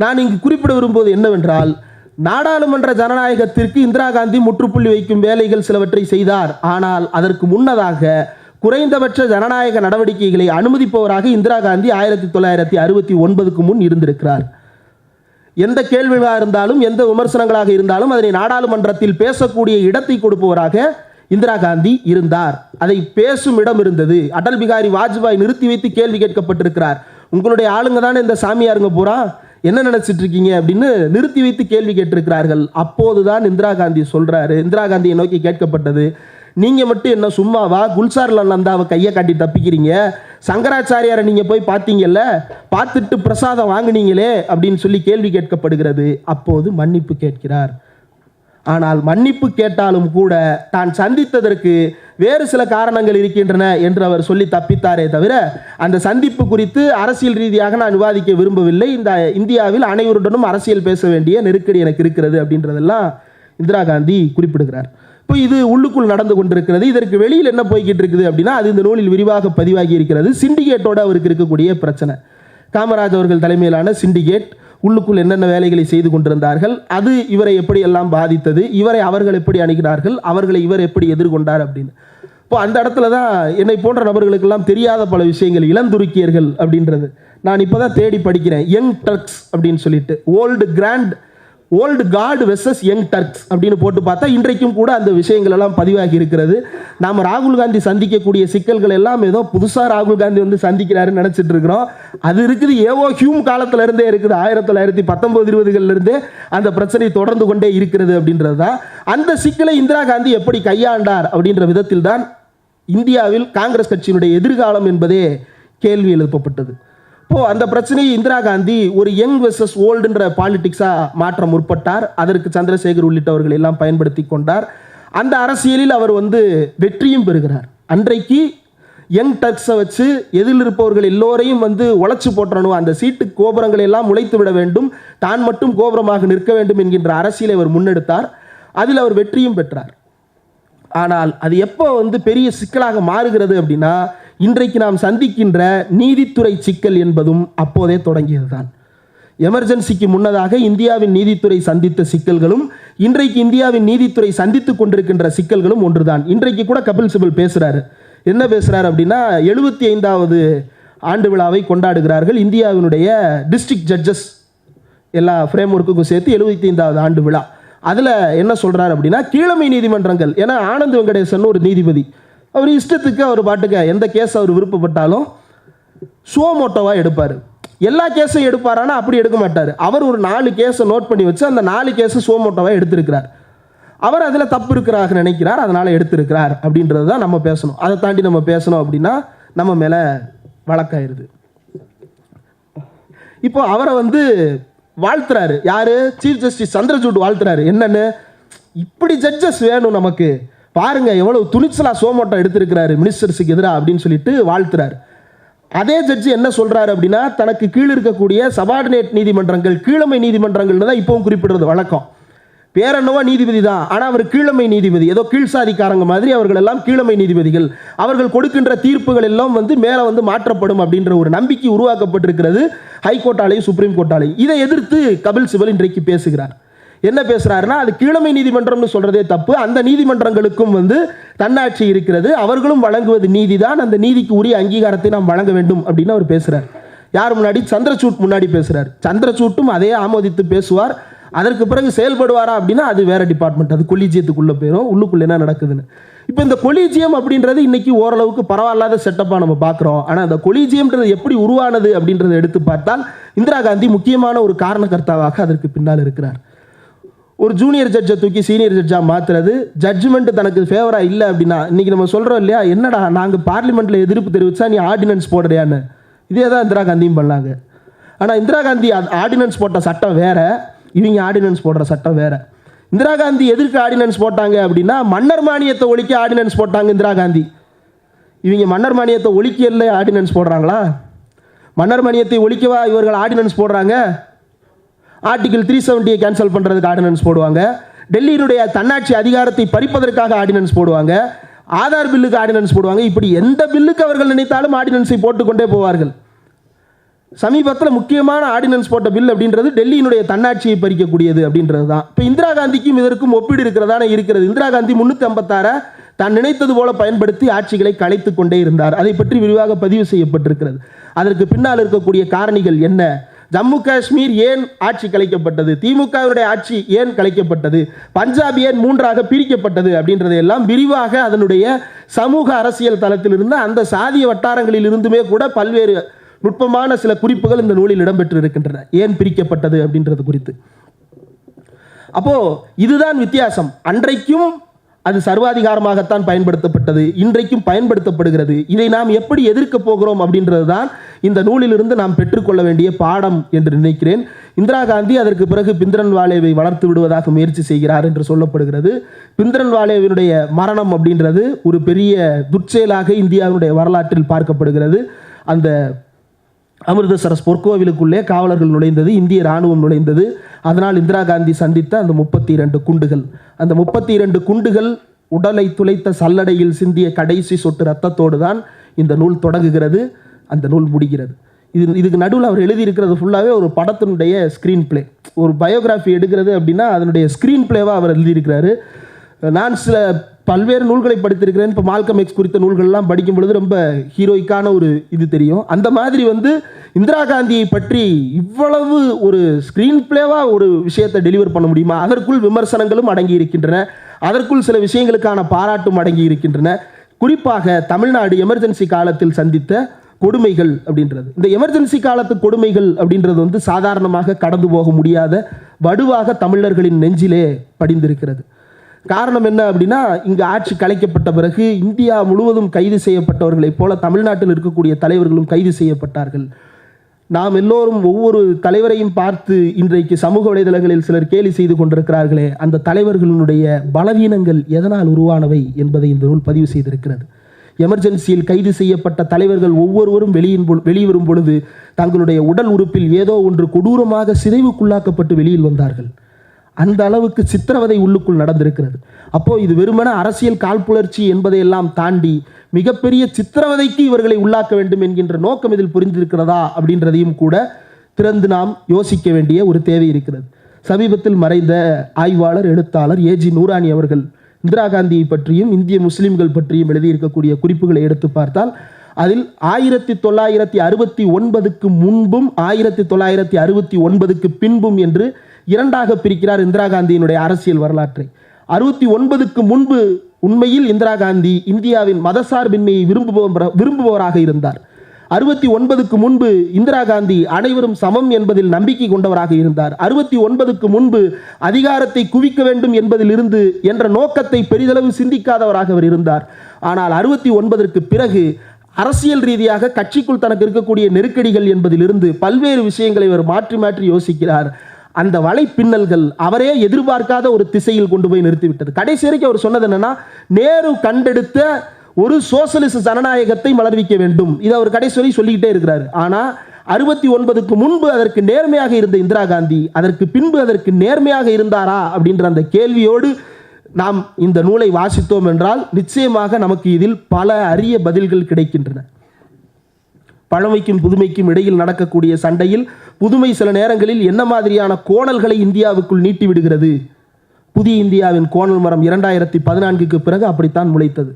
நான் இங்கு குறிப்பிட விரும்புவது என்னவென்றால், நாடாளுமன்ற ஜனநாயகத்திற்கு இந்திரா காந்தி முற்றுப்புள்ளி வைக்கும் வேலைகள் சிலவற்றை செய்தார். ஆனால் அதற்கு முன்னதாக குறைந்தபட்ச ஜனநாயக நடவடிக்கைகளை அனுமதிப்பவராக இந்திரா காந்தி 1969க்கு முன் இருந்திருக்கிறார். எந்த கேள்விகளாக இருந்தாலும் எந்த விமர்சனங்களாக இருந்தாலும் அதனை நாடாளுமன்றத்தில் பேசக்கூடிய இடத்தை கொடுப்பவராக இந்திரா காந்தி இருந்தார். அதை பேசும் இடம் இருந்தது. அடல் பிகாரி வாஜ்பாய் நிறுத்தி வைத்து கேள்வி கேட்கப்பட்டிருக்கிறார். உங்களுடைய ஆளுங்க தானே இந்த சாமியாருங்க பூரா, என்ன நினைச்சிட்டு இருக்கீங்க அப்படின்னு நிறுத்தி வைத்து கேள்வி கேட்டிருக்கிறார்கள். அப்போதுதான் இந்திரா காந்தி சொல்றாரு, இந்திரா காந்தியை நோக்கி கேட்கப்பட்டது, நீங்க மட்டும் என்ன சும்மாவா குல்சார்லால் நந்தாவை கையை காட்டி தப்பிக்கிறீங்க, சங்கராச்சாரியாரை நீங்க போய் பார்த்தீங்கல்ல, பார்த்துட்டு பிரசாதம் வாங்கினீங்களே அப்படின்னு சொல்லி கேள்வி கேட்கப்படுகிறது. அப்போது மன்னிப்பு கேட்கிறார். ஆனால் மன்னிப்பு கேட்டாலும் கூட தான் சந்தித்ததற்கு வேறு சில காரணங்கள் இருக்கின்றன என்று அவர் சொல்லி தப்பித்தாரே தவிர அந்த சந்திப்பு குறித்து அரசியல் ரீதியாக நான் விவாதிக்க விரும்பவில்லை. இந்த இந்தியாவில் அனைவருடனும் அரசியல் பேச வேண்டிய நெருக்கடி எனக்கு இருக்கிறது அப்படின்றதெல்லாம் இந்திரா காந்தி குறிப்பிடுகிறார். இப்போ இது உள்ளுக்குள் நடந்து கொண்டிருக்கிறது. இதற்கு வெளியில் என்ன போய்கிட்டு இருக்குது அப்படின்னா, அது இந்த நூலில் விரிவாக பதிவாகி இருக்கிறது. சிண்டிகேட்டோட அவருக்கு இருக்கக்கூடிய பிரச்சனை, காமராஜ் அவர்கள் தலைமையிலான சிண்டிகேட் உள்ளுக்குள் என்னென்ன வேலைகளை செய்து கொண்டிருந்தார்கள், அது இவரை எப்படி எல்லாம் பாதித்தது, இவரை அவர்கள் எப்படி அணுகினார்கள், அவர்களை இவர் எப்படி எதிர்கொண்டார் அப்படின்னு. இப்போ அந்த இடத்துல தான் என்னை போன்ற நபர்களுக்கெல்லாம் தெரியாத பல விஷயங்கள், இளந்துருக்கியர்கள் அப்படின்றது நான் இப்போ தான் தேடி படிக்கிறேன். யங் டர்க்ஸ் அப்படின்னு சொல்லிட்டு, old guard versus young Turks அப்படின்னு போட்டு பார்த்தா இன்றைக்கும் கூட அந்த விஷயங்கள் எல்லாம் பதிவாகி இருக்கிறது. நாம் ராகுல் காந்தி சந்திக்கக்கூடிய சிக்கல்கள் எல்லாம் ஏதோ புதுசாக ராகுல் காந்தி சந்திக்கிறாருன்னு நினச்சிட்டு இருக்கிறோம். அது இருக்குது, ஏவோ ஹியூம் காலத்துல இருந்தே இருக்குது, 1919-20களிலிருந்தே அந்த பிரச்சனை தொடர்ந்து கொண்டே இருக்கிறது அப்படின்றது தான். அந்த சிக்கலை இந்திரா காந்தி எப்படி கையாண்டார் அப்படின்ற விதத்தில் தான் இந்தியாவில் காங்கிரஸ் கட்சியினுடைய எதிர்காலம் என்பதே கேள்வி எழுப்பப்பட்டது. அந்த பிரச்சனையை இந்திரா காந்தி ஒரு யங் வெர்சஸ் ஓல்டுன்ற பாலிடிக்ஸாக மாற்ற முற்பட்டார். அதற்கு சந்திரசேகர் உள்ளிட்டவர்கள் எல்லாம் பயன்படுத்தி கொண்டார். அந்த அரசியலில் அவர் வெற்றியும் பெறுகிறார். அன்றைக்கு யங் டர்க்ஸை வச்சு எதில் இருப்பவர்கள் எல்லோரையும் உழைச்சி போற்றணும், அந்த சீட்டு கோபுரங்களை எல்லாம் உழைத்து விட வேண்டும், தான் மட்டும் கோபுரமாக நிற்க வேண்டும் என்கின்ற அரசியலை அவர் முன்னெடுத்தார். அதில் அவர் வெற்றியும் பெற்றார். ஆனால் அது எப்போ பெரிய சிக்கலாக மாறுகிறது அப்படின்னா, இன்றைக்கு நாம் சந்திக்கின்ற நீதித்துறை சிக்கல் என்பதும் அப்போதே தொடங்கியது தான். எமர்ஜென்சிக்கு முன்னதாக இந்தியாவின் நீதித்துறை சந்தித்த சிக்கல்களும் இன்றைக்கு இந்தியாவின் நீதித்துறை சந்தித்துக் கொண்டிருக்கின்ற சிக்கல்களும் ஒன்றுதான். இன்றைக்கு கூட கபில் சிபல் பேசுகிறாரு. என்ன பேசுகிறார் அப்படின்னா, 75வது ஆண்டு விழாவை கொண்டாடுகிறார்கள். இந்தியாவினுடைய டிஸ்ட்ரிக்ட் ஜட்ஜஸ் எல்லா ஃப்ரேம் ஒர்க்குக்கும் சேர்த்து 75வது ஆண்டு விழா. அதில் என்ன சொல்கிறார் அப்படின்னா, கீழமை நீதிமன்றங்கள், ஏன்னா ஆனந்த் வெங்கடேசன் ஒரு நீதிபதி, அவர் இஷ்டத்துக்கு அவர் பாட்டுக்க எந்த கேஸ் அவர் விருப்பப்பட்டாலும் சோமோட்டோவாக எடுப்பார். எல்லா கேஸும் எடுப்பாரானா அப்படி எடுக்க மாட்டார். அவர் ஒரு 4 கேஸை நோட் பண்ணி வச்சு அந்த 4 கேஸை சோமோட்டோவாக எடுத்திருக்கிறார். அவர் அதில் தப்பு இருக்கிறாக நினைக்கிறார், அதனால் எடுத்திருக்கிறார் அப்படின்றது தான் நம்ம பேசணும். அதை தாண்டி நம்ம பேசணும் அப்படின்னா நம்ம மேலே வழக்காயிருது. இப்போ அவரை வாழ்த்துறாரு யாரு? சீஃப் ஜஸ்டிஸ் சந்திரசூட் வாழ்த்துறாரு. என்னன்னு, இப்படி ஜட்ஜஸ் வேணும் நமக்கு, பாருங்க எவ்வளவு துணிச்சலா சோமோட்டோ எடுத்திருக்கிறாரு மினிஸ்டர்ஸுக்கு எதிராக அப்படின்னு சொல்லிட்டு வாழ்த்துறாரு. அதே ஜட்ஜி என்ன சொல்றாரு அப்படின்னா, தனக்கு கீழ் இருக்கக்கூடிய சபார்டினேட் நீதிமன்றங்கள் கீழமை நீதிமன்றங்கள்னு தான் இப்பவும் குறிப்பிடுறது வழக்கம். பேரன்னவா நீதிபதி தான், ஆனால் அவர் கீழமை நீதிபதி, ஏதோ கீழ்சாதிக்காரங்க மாதிரி அவர்கள் எல்லாம் கீழமை நீதிபதிகள், அவர்கள் கொடுக்கின்ற தீர்ப்புகள் எல்லாம் மேலே மாற்றப்படும் அப்படின்ற ஒரு நம்பிக்கை உருவாக்கப்பட்டிருக்கிறது ஹைகோர்ட்டாலையும் சுப்ரீம் கோர்ட்டாலையும். இதை எதிர்த்து கபில் சிபல் இன்றைக்கு பேசுகிறார். என்ன பேசுறாருன்னா, அது கீழமை நீதிமன்றம்னு சொல்றதே தப்பு, அந்த நீதிமன்றங்களுக்கும் தன்னாட்சி இருக்கிறது, அவர்களும் வழங்குவது நீதிதான், அந்த நீதிக்கு உரிய அங்கீகாரத்தை நாம் வழங்க வேண்டும் அப்படின்னு அவர் பேசுறார். யார் முன்னாடி? சந்திரசூட் முன்னாடி பேசுறார். சந்திரசூட்டும் அதே ஆமோதித்து பேசுவார். அதற்கு பிறகு செயல்படுவாரா அப்படின்னா அது வேற டிபார்ட்மெண்ட், அது கொலீஜியத்துக்குள்ள போயிடும், உள்ளுக்குள்ள என்ன நடக்குதுன்னு. இப்போ இந்த கொலீஜியம் அப்படின்றது இன்னைக்கு ஓரளவுக்கு பரவாயில்லாத செட்டப்பாக நம்ம பார்க்குறோம். ஆனால் அந்த கொலீஜியம்ன்றது எப்படி உருவானது அப்படின்றத எடுத்து பார்த்தால் இந்திரா காந்தி முக்கியமான ஒரு காரணகர்த்தாவாக அதற்கு பின்னால் இருக்கிறார். ஒரு ஜூனியர் ஜட்ஜை தூக்கி சீனியர் ஜட்ஜாக மாற்றுறது, ஜட்ஜ்மெண்ட் தனக்கு ஃபேவராக இல்லை அப்படின்னா, இன்றைக்கி நம்ம சொல்கிறோம் இல்லையா, என்னடா நாங்கள் பார்லிமெண்ட்டில் எதிர்ப்பு தெரிவித்தா நீ ஆர்டினன்ஸ் போடுறியான்னு, இதே தான் இந்திரா காந்தியும் பண்ணாங்க. ஆனால் இந்திரா காந்தி ஆர்டினன்ஸ் போட்ட சட்டம் வேறு, இவங்க ஆர்டினன்ஸ் போடுற சட்டம் வேறு. இந்திரா காந்தி எதற்கு ஆர்டினன்ஸ் போட்டாங்க அப்படின்னா, மன்னர் மானியத்தை ஒழிக்க ஆர்டினன்ஸ் போட்டாங்க இந்திரா காந்தி. இவங்க மன்னர் மானியத்தை ஒழிக்கல ஆர்டினன்ஸ் போடுறாங்களா? மன்னர் மானியத்தை ஒழிக்கவா இவர்கள் ஆர்டினன்ஸ் போடுறாங்க? ஆர்டிகிள் 370 கேன்சல் பண்ணுறதுக்கு ஆர்டினன்ஸ் போடுவாங்க, டெல்லியினுடைய தன்னாட்சி அதிகாரத்தை பறிப்பதற்காக ஆர்டினன்ஸ் போடுவாங்க, ஆதார் பில்லுக்கு ஆர்டினன்ஸ் போடுவாங்க. இப்படி எந்த பில்லுக்கு அவர்கள் நினைத்தாலும் ஆர்டினன்ஸை போட்டுக்கொண்டே போவார்கள். சமீபத்தில் முக்கியமான ஆர்டினன்ஸ் போட்ட பில் அப்படின்றது டெல்லியினுடைய தன்னாட்சியை பறிக்கக்கூடியது அப்படின்றது தான். இப்போ இந்திரா காந்திக்கும் இதற்கும் ஒப்பீடு இருக்கிறதான இருக்கிறது. இந்திரா காந்தி 356 தான் நினைத்தது போல பயன்படுத்தி ஆட்சிகளை கலைத்து கொண்டே இருந்தார். அதை பற்றி விரிவாக பதிவு செய்யப்பட்டிருக்கிறது. அதற்கு பின்னால் இருக்கக்கூடிய காரணிகள் என்ன, ஜம்மு காஷ்மீர் ஏன் ஆட்சி கலைக்கப்பட்டது, திமுகவுடைய ஆட்சி ஏன் கலைக்கப்பட்டது, பஞ்சாப் ஏன் 3ஆக பிரிக்கப்பட்டது அப்படின்றதையெல்லாம் விரிவாக அதனுடைய சமூக அரசியல் தளத்திலிருந்து அந்த சாதிய வட்டாரங்களில் இருந்துமே கூட பல்வேறு நுட்பமான சில குறிப்புகள் இந்த நூலில் இடம்பெற்று இருக்கின்றன, ஏன் பிரிக்கப்பட்டது அப்படின்றது குறித்து. அப்போ இதுதான் வித்தியாசம். அன்றைக்கும் அது சர்வாதிகாரமாகத்தான் பயன்படுத்தப்பட்டது, இன்றைக்கும் பயன்படுத்தப்படுகிறது. இதை நாம் எப்படி எதிர்க்க போகிறோம் அப்படின்றது தான் இந்த நூலிலிருந்து நாம் பெற்றுக்கொள்ள வேண்டிய பாடம் என்று நினைக்கிறேன். இந்திரா காந்தி அதற்கு பிறகு பிந்திரன்வாலேவை வளர்த்து விடுவதாக முயற்சி செய்கிறார் என்று சொல்லப்படுகிறது. பிந்திரன்வாலேவினுடைய மரணம் அப்படின்றது ஒரு பெரிய துர்ச்செயலாக இந்தியாவுடைய வரலாற்றில் பார்க்கப்படுகிறது. அந்த அமிர்தசரஸ் பொற்கோவிலுக்குள்ளே காவலர்கள் நுழைந்தது, இந்திய இராணுவம் நுழைந்தது. அதனால் இந்திரா காந்தி சந்தித்த அந்த 32 குண்டுகள், அந்த 32 குண்டுகள் உடலை துளைத்த சல்லடையில் சிந்திய கடைசி சொட்டு ரத்தத்தோடு தான் இந்த நூல் தொடங்குகிறது, அந்த நூல் முடிகிறது. இதுக்கு நடுவில் அவர் எழுதியிருக்கிறது ஃபுல்லாகவே ஒரு படத்தினுடைய ஸ்க்ரீன் பிளே. ஒரு பயோகிராஃபி எடுக்கிறது அப்படின்னா அதனுடைய ஸ்க்ரீன் பிளேவாக அவர் எழுதியிருக்கிறாரு. நான் சில பல்வேறு நூல்களை படித்திருக்கிறேன். இப்போ மால்கம் எக்ஸ் குறித்த நூல்கள்லாம் படிக்கும் பொழுது ரொம்ப ஹீரோய்க்கான ஒரு இது தெரியும். அந்த மாதிரி இந்திரா காந்தியை பற்றி இவ்வளவு ஒரு ஸ்க்ரீன் பிளேவாக ஒரு விஷயத்தை டெலிவர் பண்ண முடியுமா? அதற்குள் விமர்சனங்களும் அடங்கி இருக்கின்றன, அதற்குள் சில விஷயங்களுக்கான பாராட்டும் அடங்கி இருக்கின்றன. குறிப்பாக தமிழ்நாடு எமர்ஜென்சி காலத்தில் சந்தித்த கொடுமைகள் அப்படின்றது, இந்த எமர்ஜென்சி காலத்து கொடுமைகள் அப்படின்றது சாதாரணமாக கடந்து போக முடியாத வடுவாக தமிழர்களின் நெஞ்சிலே படிந்திருக்கிறது. காரணம் என்ன அப்படின்னா, இங்கு ஆட்சி கலைக்கப்பட்ட பிறகு இந்தியா முழுவதும் கைது செய்யப்பட்டவர்களைப் போல தமிழ்நாட்டில் இருக்கக்கூடிய தலைவர்களும் கைது செய்யப்பட்டார்கள். நாம் எல்லோரும் ஒவ்வொரு தலைவரையும் பார்த்து இன்றைக்கு சமூக வலைதளங்களில் சிலர் கேலி செய்து கொண்டிருக்கிறார்களே, அந்த தலைவர்களுடைய பலவீனங்கள் எதனால் உருவானவை என்பதை இந்த நூல் பதிவு செய்திருக்கிறது. எமர்ஜென்சியில் கைது செய்யப்பட்ட தலைவர்கள் ஒவ்வொருவரும் வெளிவரும் பொழுது தங்களுடைய உடல் உறுப்பில் ஏதோ ஒன்று கொடூரமாக சிதைவுக்குள்ளாக்கப்பட்டு வெளியில் வந்தார்கள். அந்த அளவுக்கு சித்திரவதை உள்ளுக்குள் நடந்திருக்கிறது. அப்போ இது வெறுமன அரசியல் காழ்ப்புணர்ச்சி என்பதையெல்லாம் தாண்டி மிகப்பெரிய சித்திரவதைக்கு இவர்களை உள்ளாக்க வேண்டும் என்கின்ற நோக்கம் இதில் புரிந்திருக்கிறதா அப்படின்றதையும் கூட திறந்து நாம் யோசிக்க வேண்டிய ஒரு தேவை இருக்கிறது. சமீபத்தில் மறைந்த ஆய்வாளர் எழுத்தாளர் ஏஜி நூரானி அவர்கள் இந்திரா காந்தியை பற்றியும் இந்திய முஸ்லிம்கள் பற்றியும் எழுதியிருக்கக்கூடிய குறிப்புகளை எடுத்து பார்த்தால் அதில் 1969க்கு முன்பும் 1969க்கு பின்பும் என்று இரண்டாக பிரிக்கிறார் இந்திரா காந்தியினுடைய அரசியல் வரலாற்றை. 69க்கு முன்பு உண்மையில் இந்திரா காந்தி இந்தியாவின் மதசார்பின்மையை விரும்புபவராக இருந்தார். 69க்கு முன்பு இந்திரா காந்தி அனைவரும் சமம் என்பதில் நம்பிக்கை கொண்டவராக இருந்தார். 69க்கு முன்பு அதிகாரத்தை குவிக்க வேண்டும் என்பதில் இருந்து என்ற நோக்கத்தை பெரிதளவு சிந்திக்காதவராக அவர் இருந்தார். ஆனால் 69ற்கு பிறகு அரசியல் ரீதியாக கட்சிக்குள் தனக்கு இருக்கக்கூடிய நெருக்கடிகள் என்பதிலிருந்து பல்வேறு விஷயங்களை அவர் மாற்றி மாற்றி யோசிக்கிறார். அந்த வலைப்பின்னல்கள் அவரே எதிர்பார்க்காத ஒரு திசையில் கொண்டு போய் நிறுத்திவிட்டது. கடைசி வரைக்கும் அவர் சொன்னது என்னன்னா, நேரு கண்டெடுத்த ஒரு சோசலிச ஜனநாயகத்தை மலர்விக்க வேண்டும். இதை அவர் கடைசி வரை சொல்லிக்கிட்டே இருக்கிறார். ஆனால் 69க்கு முன்பு அதற்கு நேர்மையாக இருந்த இந்திரா காந்தி அதற்கு பின்பு அதற்கு நேர்மையாக இருந்தாரா அப்படின்ற அந்த கேள்வியோடு நாம் இந்த நூலை வாசித்தோம் என்றால் நிச்சயமாக நமக்கு இதில் பல அரிய பதில்கள் கிடைக்கின்றன. பழமைக்கும் புதுமைக்கும் இடையில் நடக்கக்கூடிய சண்டையில் புதுமை சில நேரங்களில் என்ன மாதிரியான கோணல்களை இந்தியாவுக்குள் நீட்டி விடுகிறது. புதிய இந்தியாவின் கோணல் மரம் 2014க்கு பிறகு அப்படித்தான் முளைத்தது.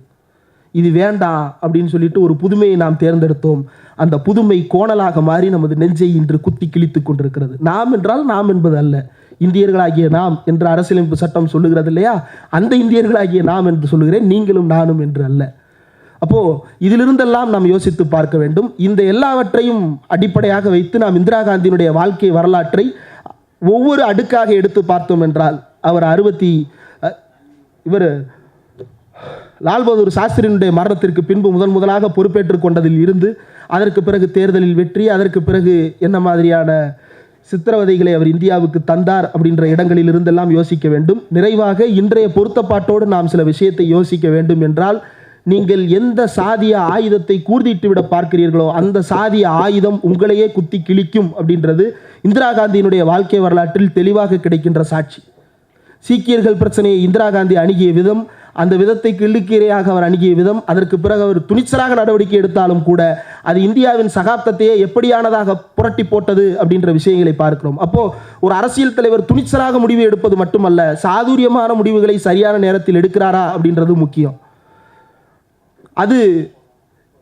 இது வேண்டாம் அப்படின்னு சொல்லிட்டு ஒரு புதுமையை நாம் தேர்ந்தெடுத்தோம். அந்த புதுமை கோணலாக மாறி நமது நெஞ்சை இன்று குத்தி கிழித்துக் கொண்டிருக்கிறது. நாம் என்றால் நாம் என்பது அல்ல, இந்தியர்களாகிய நாம் என்ற அரசியலமைப்பு சட்டம் சொல்லுகிறது இல்லையா, அந்த இந்தியர்களாகிய நாம் என்று சொல்லுகிறேன், நீங்களும் நானும் என்று அல்ல. அப்போ இதிலிருந்தெல்லாம் நாம் யோசித்து பார்க்க வேண்டும். இந்த எல்லாவற்றையும் அடிப்படையாக வைத்து நாம் இந்திரா காந்தியினுடைய வாழ்க்கை வரலாற்றை ஒவ்வொரு அடுக்காக எடுத்து பார்த்தோம் என்றால் அவர் லால் பகதூர் சாஸ்திரியினுடைய மரணத்திற்கு பின்பு முதலாக பொறுப்பேற்றுக் கொண்டதில் இருந்து அதற்கு பிறகு தேர்தலில் வெற்றி, அதற்கு பிறகு என்ன மாதிரியான சித்திரவதைகளை அவர் இந்தியாவுக்கு தந்தார் அப்படின்ற இடங்களில் இருந்தெல்லாம் யோசிக்க வேண்டும். நிறைவாக இன்றைய பொருத்தப்பாட்டோடு நாம் சில விஷயத்தை யோசிக்க வேண்டும் என்றால், நீங்கள் எந்த சாதிய ஆயுதத்தை கூர்திட்டு விட பார்க்கிறீர்களோ அந்த சாதிய ஆயுதம் உங்களையே குத்தி கிழிக்கும் அப்படின்றது இந்திரா காந்தியினுடைய வாழ்க்கை வரலாற்றில் தெளிவாக கிடைக்கின்ற சாட்சி. சீக்கியர்கள் பிரச்சனையை இந்திரா காந்தி அணுகிய விதம், அந்த விதத்தை கிள்ளுக்கீரையாக அவர் அணுகிய விதம், அதற்கு பிறகு அவர் துணிச்சலாக நடவடிக்கை எடுத்தாலும் கூட அது இந்தியாவின் சகாப்தத்தையே எப்படியானதாக புரட்டி போட்டது அப்படின்ற விஷயங்களை பார்க்கிறோம். அப்போ ஒரு அரசியல் தலைவர் துணிச்சலாக முடிவு எடுப்பது மட்டுமல்ல, சாதுரியமான முடிவுகளை சரியான நேரத்தில் எடுக்கிறாரா அப்படின்றது முக்கியம். அது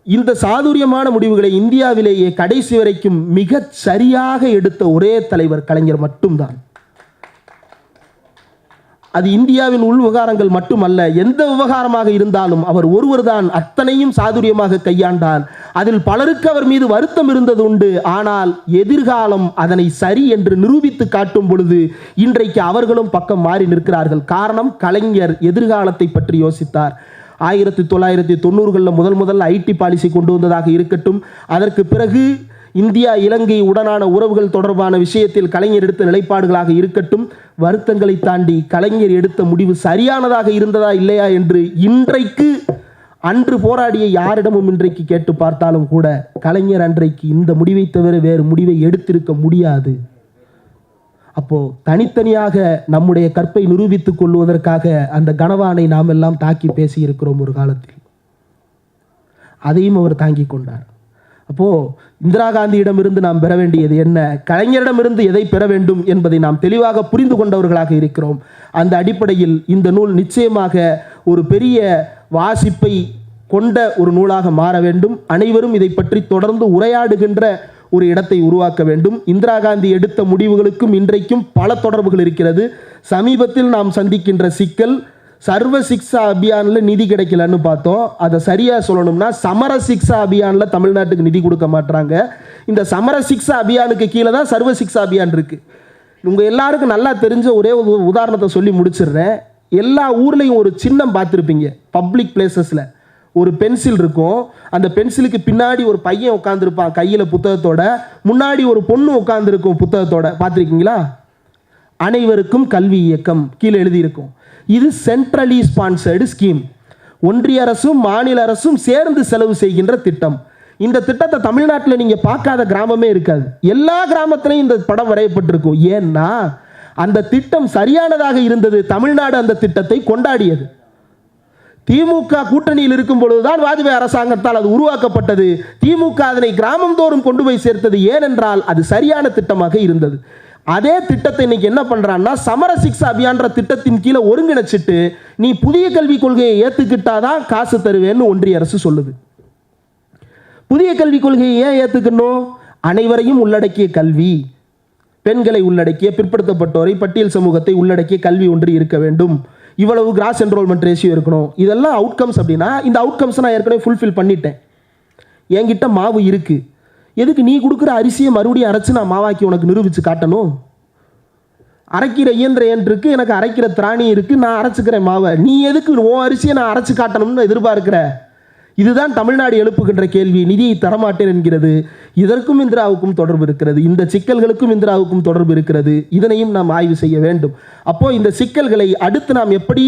இந்த சாதுரியமான முடிவுகளை இந்தியாவிலேயே கடைசி வரைக்கும் மிக சரியாக எடுத்த ஒரே தலைவர் கலைஞர் மட்டும்தான். அது இந்தியாவின் உள் விவகாரங்கள் மட்டுமல்ல, எந்த விவகாரமாக இருந்தாலும் அவர் ஒருவர் தான் அத்தனையும் சாதுரியமாக கையாண்டார். அதில் பலருக்கு அவர் மீது வருத்தம் இருந்தது உண்டு. ஆனால் எதிர்காலம் அதனை சரி என்று நிரூபித்து காட்டும் பொழுது இன்றைக்கு அவர்களும் பக்கம் மாறி நிற்கிறார்கள். காரணம், கலைஞர் எதிர்காலத்தை பற்றி யோசித்தார். 1990களில் முதல் ஐடி பாலிசி கொண்டு வந்ததாக இருக்கட்டும், அதற்கு பிறகு இந்தியா இலங்கை உடனான உறவுகள் தொடர்பான விஷயத்தில் கலைஞர் எடுத்த நிலைப்பாடுகளாக இருக்கட்டும், வருத்தங்களை தாண்டி கலைஞர் எடுத்த முடிவு சரியானதாக இருந்ததா இல்லையா என்று இன்றைக்கு அன்று போராடிய யாரிடமும் இன்றைக்கு கேட்டு பார்த்தாலும் கூட கலைஞர் அன்றைக்கு இந்த முடிவை தவிர வேறு முடிவை எடுத்திருக்க முடியாது. அப்போ தனித்தனியாக நம்முடைய கற்பை நிரூபித்துக் கொள்வதற்காக அந்த கனவானை நாம் எல்லாம் தாக்கி பேசி இருக்கிறோம் ஒரு காலத்தில். அதையும் அவர் தாங்கி கொண்டார். அப்போ இந்திரா காந்தியிடமிருந்து நாம் பெற வேண்டியது என்ன, கலைஞரிடமிருந்து எதை பெற வேண்டும் என்பதை நாம் தெளிவாக புரிந்து கொண்டவர்களாக இருக்கிறோம். அந்த அடிப்படையில் இந்த நூல் நிச்சயமாக ஒரு பெரிய வாசிப்பை கொண்ட ஒரு நூலாக மாற வேண்டும். அனைவரும் இதை பற்றி தொடர்ந்து உரையாடுகின்ற ஒரு இடத்தை உருவாக்க வேண்டும். இந்திரா காந்தி எடுத்த முடிவுகளுக்கும் இன்றைக்கும் பல தொடர்புகள் இருக்கிறது. சமீபத்தில் நாம் சந்திக்கின்ற சிக்கல், சர்வ சிக்ஷா அபியானில் நிதி கிடைக்கலன்னு பார்த்தோம். அதை சரியாக சொல்லணும்னா சமர சிக்ஷா அபியானில் தமிழ்நாட்டுக்கு நிதி கொடுக்க மாட்டாங்க. இந்த சமர சிக்ஷா அபியானுக்கு கீழே தான் சர்வ சிக்ஷா அபியான் இருக்குது. உங்கள் எல்லாருக்கும் நல்லா தெரிஞ்ச ஒரே ஒரு உதாரணத்தை சொல்லி முடிச்சிடுறேன். எல்லா ஊர்லேயும் ஒரு சின்னம் பார்த்துருப்பீங்க, பப்ளிக் பிளேசஸில் ஒரு பென்சில் இருக்கும், அந்த பென்சிலுக்கு பின்னாடி ஒரு பையன் உட்காந்துருப்பான் கையில் புத்தகத்தோட, முன்னாடி ஒரு பொண்ணு உட்காந்துருக்கும் புத்தகத்தோட. பார்த்துருக்கீங்களா? அனைவருக்கும் கல்வி இயக்கம் கீழே எழுதியிருக்கும். இது சென்ட்ரலி ஸ்பான்சர்டு ஸ்கீம். ஒன்றிய அரசும் மாநில அரசும் சேர்ந்து செலவு செய்கின்ற திட்டம். இந்த திட்டத்தை தமிழ்நாட்டில் நீங்கள் பார்க்காத கிராமமே இருக்காது. எல்லா கிராமத்திலையும் இந்த படம் வரையப்பட்டிருக்கும். ஏன்னா அந்த திட்டம் சரியானதாக இருந்தது. தமிழ்நாடு அந்த திட்டத்தை கொண்டாடியது. திமுக கூட்டணியில் இருக்கும் பொழுதுதான் வாஜ்பாய் அரசாங்கத்தால் அது உருவாக்கப்பட்டது. திமுக அதனை கிராமம் தோறும் கொண்டு போய் சேர்த்தது. ஏனென்றால் அது சரியான திட்டமாக இருந்தது. அதே திட்டத்தை இன்னைக்கு என்ன பண்றான்னா, சமர சிக்ஷா அபியான்ற திட்டத்தின் கீழே ஒருங்கிணைச்சிட்டு நீ புதிய கல்விக் கொள்கையை ஏத்துக்கிட்டாதான் காசு தருவேன்னு ஒன்றிய அரசு சொல்லுது. புதிய கல்விக் கொள்கையை ஏன் ஏத்துக்கணும்? அனைவரையும் உள்ளடக்கிய கல்வி, பெண்களை உள்ளடக்கிய, பிற்படுத்தப்பட்டோரை, பட்டியல் சமூகத்தை உள்ளடக்கிய கல்வி ஒன்று இருக்க வேண்டும். இவ்வளவு கிராஸ் என்ரோல்மெண்ட் ரேஷியோ இருக்கணும். இதெல்லாம் அவுட்கம்ஸ். அப்படின்னா இந்த அவுட்கம்ஸ் நான் ஏற்கனவே ஃபுல்ஃபில் பண்ணிட்டேன். என்கிட்ட மாவு இருக்கு. எதுக்கு நீ கொடுக்குற அரிசியை மறுபடியும் அரைச்சு நான் மாவாக்கி உனக்கு நிரூபித்து காட்டணும்? அரைக்கிற இயந்திரம் ஏன் இருக்கு, எனக்கு அரைக்கிற திராணி இருக்கு, நான் அரைச்சிக்கிறேன் மாவை. நீ எதுக்கு உன் அரிசியை நான் அரைச்சு காட்டணும்னு எதிர்பார்க்கிற? இதுதான் தமிழ்நாடு எழுப்புகின்ற கேள்வி. நிதியை தரமாட்டேன் என்கிறது. இதற்கும் இந்திராவுக்கும் தொடர்பு இருக்கிறது. இந்த சிக்கல்களுக்கும் இந்திராவுக்கும் தொடர்பு இருக்கிறது. இதனையும் நாம் ஆய்வு செய்ய வேண்டும். அப்போ இந்த சிக்கல்களை அடுத்து நாம் எப்படி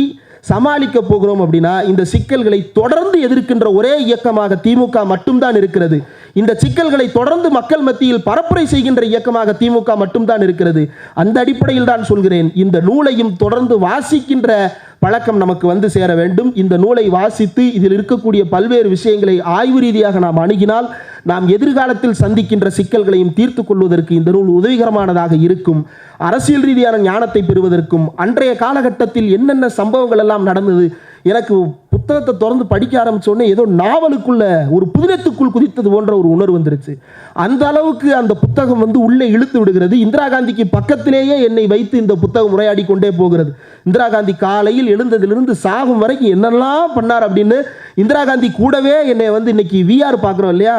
சமாளிக்க போகிறோம் அப்படின்னா, இந்த சிக்கல்களை தொடர்ந்து எதிர்க்கின்ற ஒரே இயக்கமாக திமுக மட்டும்தான் இருக்கிறது. இந்த சிக்கல்களை தொடர்ந்து மக்கள் மத்தியில் பரப்புரை செய்கின்ற இயக்கமாக திமுக மட்டும்தான் இருக்கிறது. அந்த அடிப்படையில் தான் சொல்கிறேன், இந்த நூலையும் தொடர்ந்து வாசிக்கின்ற பழக்கம் நமக்கு வந்து சேர வேண்டும். இந்த நூலை வாசித்து இதில் இருக்கக்கூடிய பல்வேறு விஷயங்களை ஆய்வு ரீதியாக நாம் அணுகினால் நாம் எதிர்காலத்தில் சந்திக்கின்ற சிக்கல்களையும் தீர்த்து கொள்வதற்கு இந்த நூல் உதவிகரமானதாக இருக்கும். அரசியல் ரீதியான ஞானத்தை பெறுவதற்கும், அன்றைய காலகட்டத்தில் என்னென்ன சம்பவங்கள் எல்லாம் நடந்தது, எனக்கு புத்தகத்தை தொடர்ந்து படிக்க ஆரம்பிச்சோடனே ஏதோ நாவலுக்குள்ள ஒரு புதினத்துக்குள் குதித்தது போன்ற ஒரு உணர்வு வந்துருச்சு. அந்த அளவுக்கு அந்த புத்தகம் வந்து உள்ளே இழுத்து விடுகிறது. இந்திரா காந்திக்கு பக்கத்திலேயே என்னை வைத்து இந்த புத்தகம் உரையாடி கொண்டே போகிறது. இந்திரா காந்தி காலையில் எழுந்ததிலிருந்து சாகும் வரைக்கும் என்னெல்லாம் பண்ணார் அப்படின்னு இந்திரா காந்தி கூடவே என்னை வந்து இன்னைக்கு விஆர் பார்க்குறோம் இல்லையா,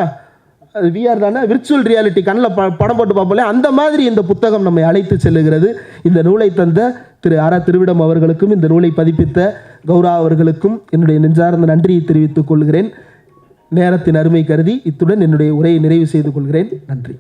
அது விஆர் தானே, விர்ச்சுவல் ரியாலிட்டி கண்ணில் படம் போட்டு பார்ப்போம். அந்த மாதிரி இந்த புத்தகம் நம்மை அழைத்து செல்லுகிறது. இந்த நூலை தந்த திரு ஆர் திருவிடம் அவர்களுக்கும், இந்த நூலை பதிப்பித்த கௌரா அவர்களுக்கும் என்னுடைய நெஞ்சார்ந்த நன்றியை தெரிவித்துக் கொள்கிறேன். நேரத்தின் அருமை கருதி இத்துடன் என்னுடைய உரையை நிறைவு செய்து கொள்கிறேன். நன்றி.